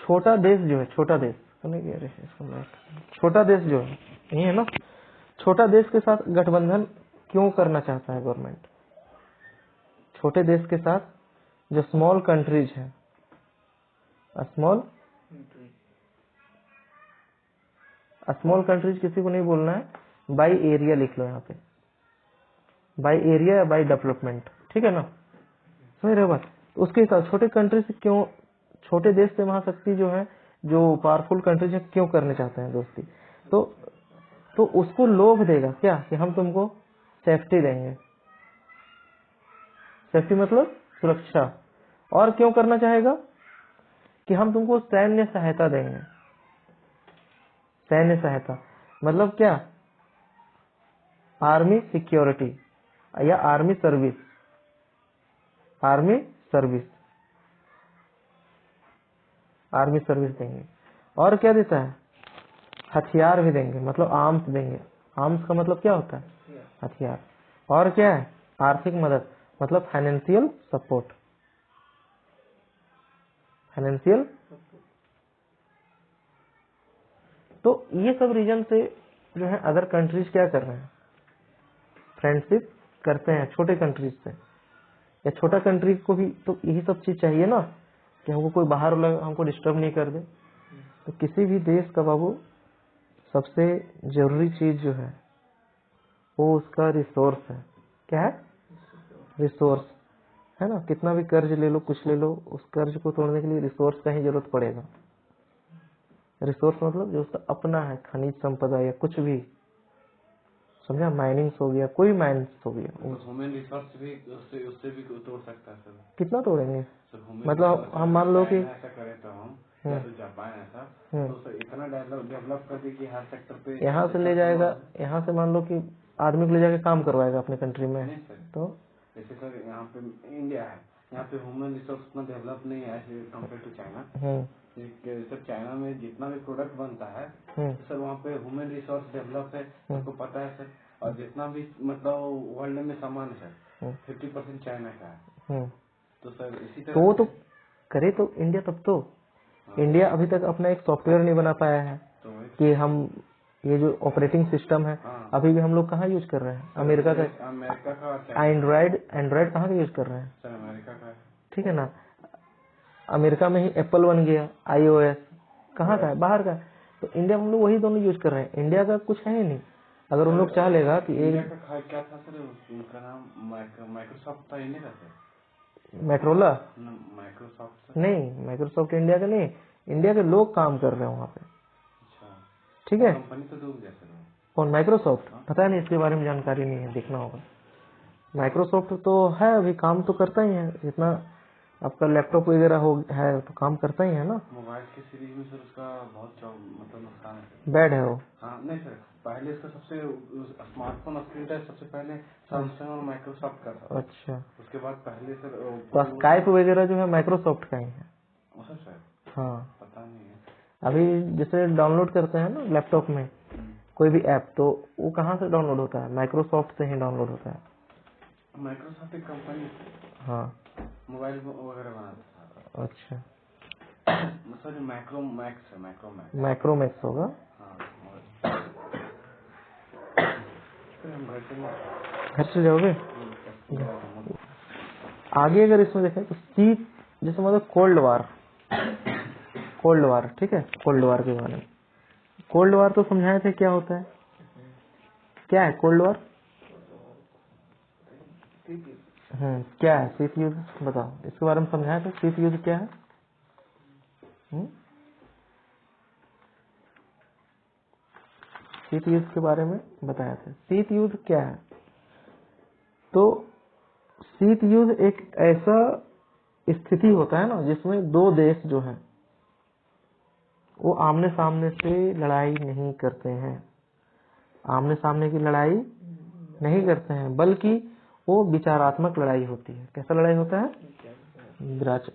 छोटा देश जो है, छोटा देश छोटा देश जो है ये है ना, छोटा देश के साथ गठबंधन क्यों करना चाहता है गवर्नमेंट? छोटे देश के साथ जो स्मॉल कंट्रीज है, स्मॉल कंट्रीज किसी को नहीं बोलना है, बाई एरिया लिख लो यहाँ पे, बाई एरिया या बाई डेवलपमेंट, ठीक है ना, समझ रहे हो बात? उसके हिसाब छोटे कंट्री से क्यों, छोटे देश से महाशक्ति जो है, जो पावरफुल कंट्रीज है, क्यों करने चाहते हैं दोस्ती? तो उसको लोभ देगा क्या कि हम तुमको सेफ्टी देंगे, सेफ्टी मतलब सुरक्षा, और क्यों करना चाहेगा कि हम तुमको सैन्य सहायता देंगे। सैन्य सहायता मतलब क्या? आर्मी सिक्योरिटी या आर्मी सर्विस, आर्मी सर्विस देंगे। और क्या देता है? हथियार भी देंगे, मतलब आर्म्स देंगे। आर्म्स का मतलब क्या होता है? हथियार। और क्या है? आर्थिक मदद, मतलब फाइनेंशियल सपोर्ट, फाइनेंशियल। तो ये सब रीजन से जो है अदर कंट्रीज क्या कर रहे हैं? फ्रेंडशिप करते हैं छोटे कंट्रीज से। या छोटा कंट्री को भी तो यही सब चीज चाहिए ना, कि हमको कोई बाहर वाला हमको डिस्टर्ब नहीं कर दे। तो किसी भी देश का बाबू सबसे जरूरी चीज जो है वो उसका रिसोर्स है। क्या है? रिसोर्स है ना। कितना भी कर्ज ले लो, कुछ ले लो, उस कर्ज को तोड़ने के लिए रिसोर्स का ही जरूरत पड़ेगा। रिसोर्स मतलब जो उसका अपना है, खनिज संपदा या कुछ भी, समझा? माइनिंग्स हो गया, कोई माइनिंग्स हो गया। ह्यूमन रिसोर्स भी उससे भी तोड़ सकता है सर। कितना तोड़ेंगे? मतलब हम मान लो कि ऐसा करें तो हम तो जापान ऐसा तो इतना डेवलप कर दे कि हर सेक्टर पे यहाँ से ले जाएगा, यहाँ से मान लो कि आदमी को ले जाके काम करवाएगा अपने कंट्री में। तो जैसे सर यहाँ पे इंडिया है, यहाँ पे ह्यूमन रिसोर्स उतना डेवलप नहीं है compare to China. Sir China में जितना भी प्रोडक्ट बनता है तो सर वहाँ पे ह्यूमन रिसोर्स डेवलप है, आपको पता है सर। और जितना भी मतलब वर्ल्ड में सामान है सर 50% चाइना का है। तो सर इसी तरह तो वो तो करे तो इंडिया, तब तो इंडिया अभी तक अपना एक सॉफ्टवेयर नहीं बना पाया है कि हम ये जो ऑपरेटिंग सिस्टम है अभी भी हम लोग कहाँ यूज कर रहे हैं? अमेरिका का एंड्रॉइड कहाँ का यूज कर रहे हैं? सर अमेरिका का। ठीक है ना। अमेरिका में ही एप्पल बन गया, iOS कहाँ का है? बाहर का। तो इंडिया में हम लोग वही दोनों यूज कर रहे हैं। इंडिया का कुछ है ही नहीं। अगर उन लोग चाह लेगा कि एक क्या था सर उनका नाम माइक्रोसॉफ्ट था, इंडिया का सर। मेट्रोला माइक्रोसॉफ्ट नहीं, माइक्रोसॉफ्ट इंडिया का नहीं, इंडिया के लोग काम कर रहे हैं वहाँ पे। ठीक है। कंपनी तो डूब गया सर। कौन? माइक्रोसॉफ्ट? पता नहीं, इसके बारे में जानकारी नहीं है, देखना होगा। माइक्रोसॉफ्ट तो है अभी काम तो करता ही है, जितना आपका लैपटॉप वगैरह हो है तो काम करता ही है ना। मोबाइल की सीरीज में सर उसका बहुत मतलब नुकसान है। बैड है वो। हाँ नहीं सर, पहले इसका सबसे स्मार्टफोन स्क्रीन टच सबसे पहले सैमसंग और माइक्रोसॉफ्ट का था। अच्छा। उसके बाद पहले सर तो स्काइप वगैरह जो है माइक्रोसॉफ्ट का ही है। सर हाँ पता नहीं है। अभी जैसे डाउनलोड करते हैं ना लैपटॉप में कोई भी ऐप, तो वो कहाँ से डाउनलोड होता है? माइक्रोसॉफ्ट से ही डाउनलोड होता है। माइक्रोसॉफ्ट एक कंपनी हाँ मोबाइल वगैरह बनाता था। अच्छा सर मैक्रोमैक्स है, मैक्रोमैक्स होगा। हाँ हम घर से जाओगे आगे। अगर इसमें देखें तो शीत, जैसे मतलब कोल्ड वार, ठीक है। कोल्ड वार के बारे में, कोल्ड वार तो समझाए थे क्या होता है? क्या है कोल्ड वार? क्या है शीत युद्ध? बताओ, इसके बारे में समझाए थे। शीत युद्ध क्या है? शीत युद्ध के बारे में बताया था। शीत युद्ध क्या है? तो शीत युद्ध एक ऐसा स्थिति होता है ना जिसमें दो देश जो है वो आमने सामने से लड़ाई नहीं करते हैं, आमने सामने की लड़ाई नहीं करते हैं, बल्कि वो विचारात्मक लड़ाई होती है। कैसा लड़ाई होता है?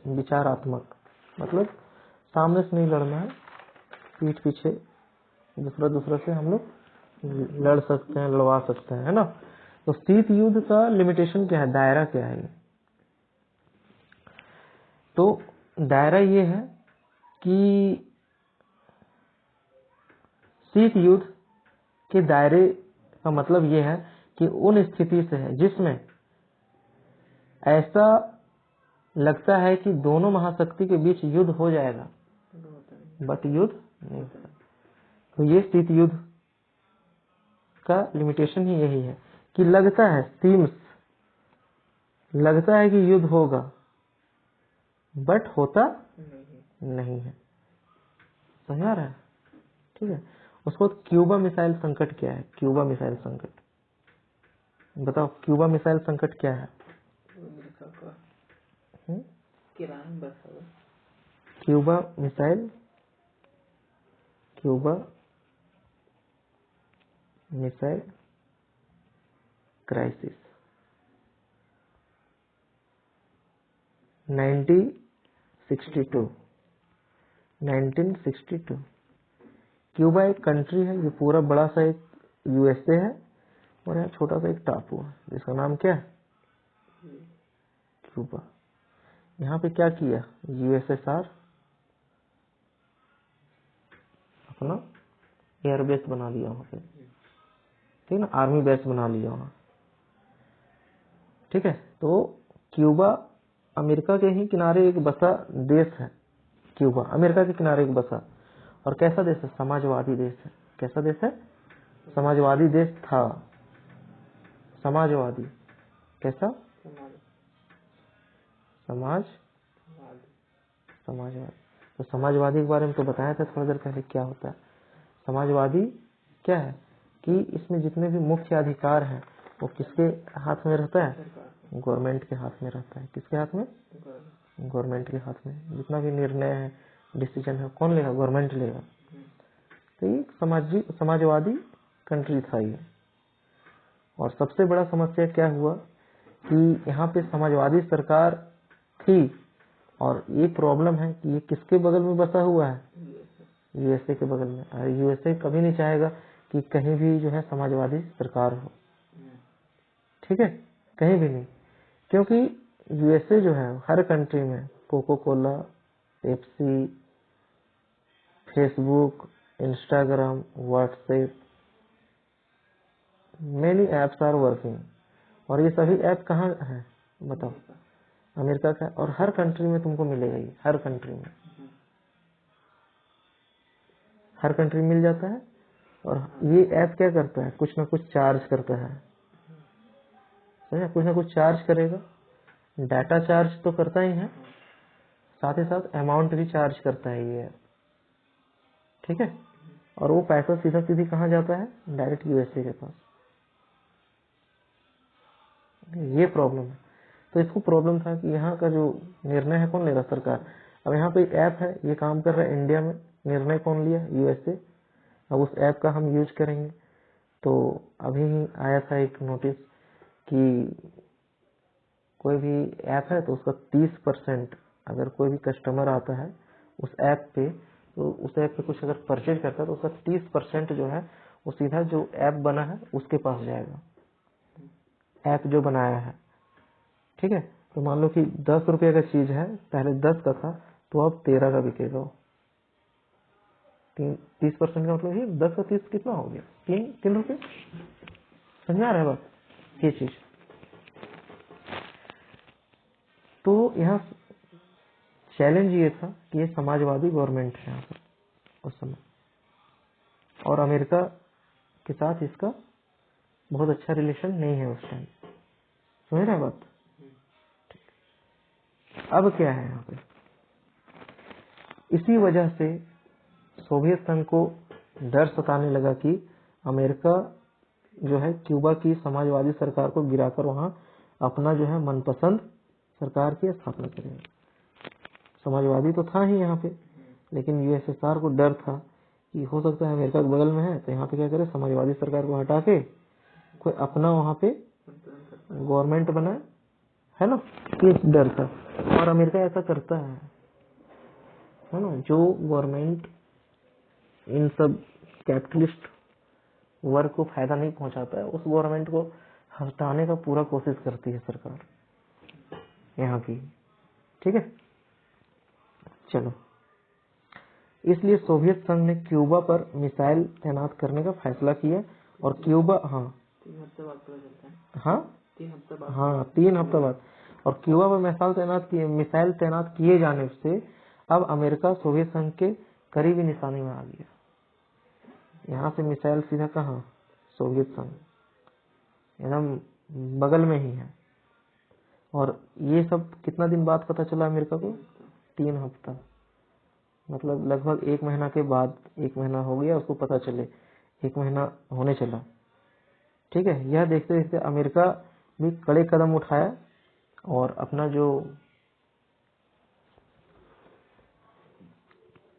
विचारात्मक, मतलब सामने से नहीं लड़ना है, पीठ पीछे दूसरा से हम लोग लड़ सकते हैं, लड़वा सकते हैं, है ना। तो शीत युद्ध का लिमिटेशन क्या है? दायरा क्या है? तो दायरा ये है कि शीत युद्ध के दायरे का मतलब ये है कि उन स्थिति से है जिसमें ऐसा लगता है कि दोनों महाशक्ति के बीच युद्ध हो जाएगा, बट युद्ध नहीं होता। तो ये शीत युद्ध का लिमिटेशन ही यही है कि लगता है, सीम्स, लगता है कि युद्ध होगा, बट होता नहीं है। समझ आ रहा है? ठीक है। उसको क्यूबा मिसाइल संकट क्या है? क्यूबा मिसाइल संकट बताओ, क्यूबा मिसाइल संकट क्या है? Cuba missile, Cuba missile crisis 1962। Cuba एक कंट्री है, ये पूरा बड़ा सा एक यूएसए है और यहाँ छोटा सा एक टापू है जिसका नाम क्या है? क्यूबा। यहाँ पे क्या किया यूएसएसआर? अपना एयरबेस बना लिया वहाँ पे, ठीक ना, आर्मी बेस बना लिया वहाँ। ठीक है। तो क्यूबा अमेरिका के ही किनारे एक बसा देश है। क्यूबा अमेरिका के किनारे एक बसा, और कैसा देश है? समाजवादी देश है। कैसा देश है? समाजवादी देश था। समाजवादी, कैसा? समाजवादी। तो समाजवादी के बारे में तो बताया था थोड़ी देर पहले क्या होता है। समाजवादी क्या है कि इसमें जितने भी मुख्य अधिकार हैं वो किसके हाथ में रहता है? गवर्नमेंट के हाथ में रहता है। किसके हाथ में? गवर्नमेंट के हाथ में। जितना भी निर्णय है, डिसीजन है, कौन लेगा? गवर्नमेंट लेगा। तो ये समाजवादी कंट्री था ये। और सबसे बड़ा समस्या क्या हुआ कि यहाँ पे समाजवादी सरकार थी, और ये प्रॉब्लम है कि ये किसके बगल में बसा हुआ है? यूएसए के बगल में। और यूएसए कभी नहीं चाहेगा कि कहीं भी जो है समाजवादी सरकार हो। ठीक है, कहीं भी नहीं, क्योंकि यूएसए जो है हर कंट्री में Coca Cola, Pepsi, Facebook, Instagram, WhatsApp, many apps are working. और ये सभी ऐप कहाँ है बताओ? अमेरिका का। और हर कंट्री में तुमको मिलेगा ये, हर कंट्री में, हर कंट्री में मिल जाता है। और ये ऐप क्या करता है? कुछ ना कुछ चार्ज करता है, समझा? कुछ ना कुछ चार्ज करेगा। डाटा चार्ज तो करता ही है, साथ ही साथ अमाउंट भी चार्ज करता है ये ऐप। ठीक है। और वो पैसा सीधा सीधी कहाँ जाता है? डायरेक्ट यूएसए के पास। ये प्रॉब्लम है। तो इसको प्रॉब्लम था कि यहाँ का जो निर्णय है कौन ले रहा? सरकार। अब यहाँ पे एक ऐप है, ये काम कर रहा है इंडिया में, निर्णय कौन लिया? यूएसए। अब उस ऐप का हम यूज करेंगे। तो अभी ही आया था एक नोटिस कि कोई भी ऐप है तो उसका 30%, अगर कोई भी कस्टमर आता है उस ऐप पे, तो उस ऐप पे कुछ अगर परचेज करता है तो उसका 30% जो है वो सीधा जो ऐप बना है उसके पास जाएगा, ऐप जो बनाया है। ठीक है। तो मान लो कि 10 रुपये का चीज है, पहले 10 का था तो अब 13 का बिकेगा। 30% का मतलब ये 10 का 30 कितना हो गया? 3 रुपये। समझा रहा है बात? ये चीज तो यहाँ चैलेंज ये था कि ये समाजवादी गवर्नमेंट है यहाँ पर उस समय, और अमेरिका के साथ इसका बहुत अच्छा रिलेशन नहीं है उस टाइम। समझ रहे बात? अब क्या है यहाँ पे? इसी वजह से सोवियत संघ को डर सताने लगा कि अमेरिका जो है क्यूबा की समाजवादी सरकार को गिराकर वहां अपना जो है मनपसंद सरकार की स्थापना करेगा। समाजवादी तो था ही यहाँ पे, लेकिन यूएसएसआर को डर था कि हो सकता है अमेरिका के बगल में है तो यहाँ पे क्या करे, समाजवादी सरकार को हटा के कोई अपना वहाँ पे गवर्नमेंट बनाए, है ना? ये डर था। और अमेरिका ऐसा करता है ना, जो गवर्नमेंट इन सब कैपिटलिस्ट वर्ग को फायदा नहीं पहुंचाता है उस गवर्नमेंट को हटाने का पूरा कोशिश करती है सरकार यहाँ की। ठीक है, चलो इसलिए सोवियत संघ ने क्यूबा पर मिसाइल तैनात करने का फैसला किया और क्यूबा 3 हफ्ते बाद पता चलता है। हाँ 3 हफ्ते बाद 3 हफ्ते बाद। और क्यूबा पर मिसाइल तैनात किए जाने से अब अमेरिका सोवियत संघ के करीबी निशाने में आ गया। यहाँ से मिसाइल सीधा कहाँ, सोवियत संघ, एकदम बगल में ही है। और ये सब कितना दिन बाद पता चला अमेरिका को? 3 हफ्ता, मतलब लगभग 1 महीना के बाद, 1 महीना हो गया उसको पता चले, 1 महीना होने चला। ठीक है, यह देखते देखते अमेरिका भी कड़े कदम उठाया और अपना जो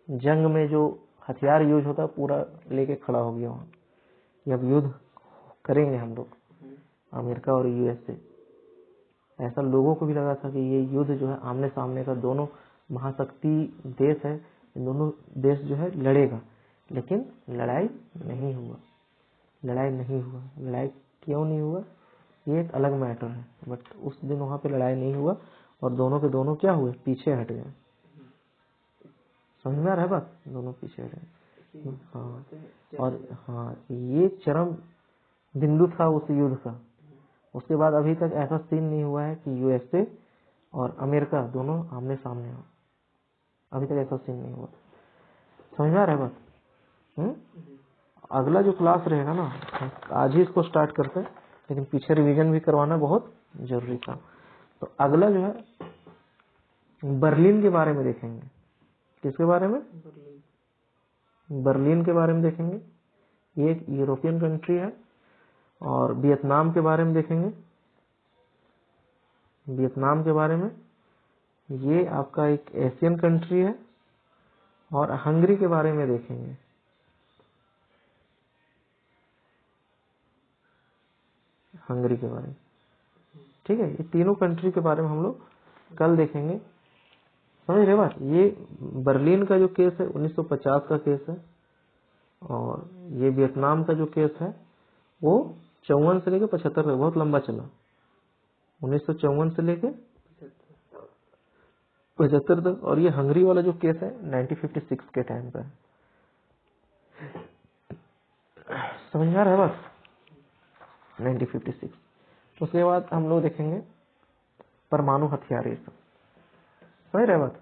जंग में जो हथियार यूज होता पूरा लेके खड़ा हो गया वहाँ। अब युद्ध करेंगे हम लोग, अमेरिका और यूएस से। ऐसा लोगों को भी लगा था कि ये युद्ध जो है आमने सामने का, दोनों महाशक्ति देश है, इन दोनों देश जो है लड़ेगा, लेकिन लड़ाई नहीं हुआ। लड़ाई क्यों नहीं हुआ ये एक अलग मैटर है, बट उस दिन वहाँ पे लड़ाई नहीं हुआ और दोनों के दोनों क्या हुए, पीछे हट गए। समझ में आ रहा है बात, दोनों पीछे हट गए। और ये चरम बिंदु था उस युद्ध का। उसके बाद अभी तक ऐसा सीन नहीं हुआ है कि यूएसए और अमेरिका दोनों आमने सामने हो, अभी तक ऐसा सीन नहीं हुआ। समझ में आ रहा है बात? अगला जो क्लास रहेगा ना, आज ही इसको स्टार्ट करते हैं, लेकिन पीछे रिवीजन भी करवाना बहुत जरूरी था। तो अगला जो है बर्लिन के बारे में देखेंगे। किसके बारे में? बर्लिन के बारे में देखेंगे। ये एक यूरोपियन कंट्री है। और वियतनाम के बारे में देखेंगे। वियतनाम के बारे में, ये आपका एक एशियन कंट्री है। और हंगरी के बारे में देखेंगे। हंगरी के बारे में, ठीक है। ये तीनों कंट्री के बारे में हम लोग कल देखेंगे। समझ रहे बात? ये बर्लिन का जो केस है 1950 का केस है, और ये वियतनाम का जो केस है वो 54 से लेकर 75 तक, बहुत लंबा चला। 1954 से लेकर 75 तक। और ये हंगरी वाला जो केस है 1956 के टाइम पर। समझ में आ रहा है बात? 1956। उसके बाद हम लोग देखेंगे परमाणु हथियार। ये सब समझ रहे बात?